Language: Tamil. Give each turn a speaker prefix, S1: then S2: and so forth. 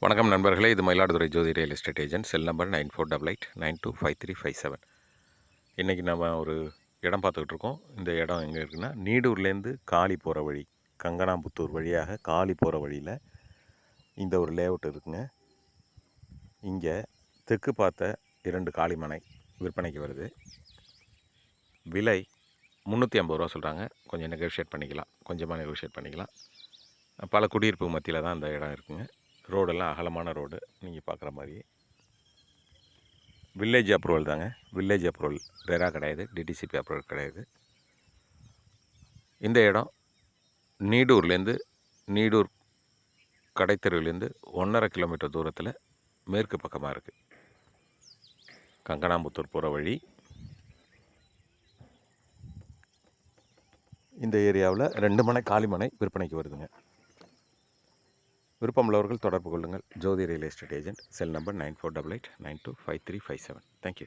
S1: வணக்கம் நண்பர்களே, இது Mayiladuthurai Jothi real estate agent. Cell number 9488925357. இன்றைக்கி நம்ம ஒரு இடம் பார்த்துக்கிட்டு இருக்கோம். இந்த இடம் எங்கே இருக்குன்னா, நீடூர்லேருந்து காலி போகிற வழி, கங்கனாம்புத்தூர் வழியாக காலி போகிற வழியில் இந்த ஒரு லேஅவுட் இருக்குங்க. இங்கே தெற்கு பார்த்த 2 காலிமனை விற்பனைக்கு வருது. விலை 350 ரூபா சொல்கிறாங்க. கொஞ்சம் நெகோஷியேட் பண்ணிக்கலாம், கொஞ்சமாக நெகோஷியேட் பண்ணிக்கலாம். பல குடியிருப்பு மத்தியில் தான் இந்த இடம் இருக்குங்க. ரோடெல்லாம் அகலமான ரோடு, நீங்கள் பார்க்குற மாதிரி. வில்லேஜ் அப்ரூவல் தாங்க, வில்லேஜ் அப்ரூவல், ரெரா கிடையாது, டிடிசிபி அப்ரூவல் கிடையாது. இந்த இடம் நீடூர் கடைத்தெருவிலேருந்து 1.5 கிலோமீட்டர் தூரத்தில் மேற்கு பக்கமாக இருக்குது. கங்கனாம்புத்தூர் போகிற வழி. இந்த ஏரியாவில் 2 மனை காலிமனை விற்பனைக்கு வருதுங்க. விருப்பமுள்ளவர்கள் தொடர்பு கொள்ளுங்கள். Jothi real estate agent. Cell number 9488925357. Thank you.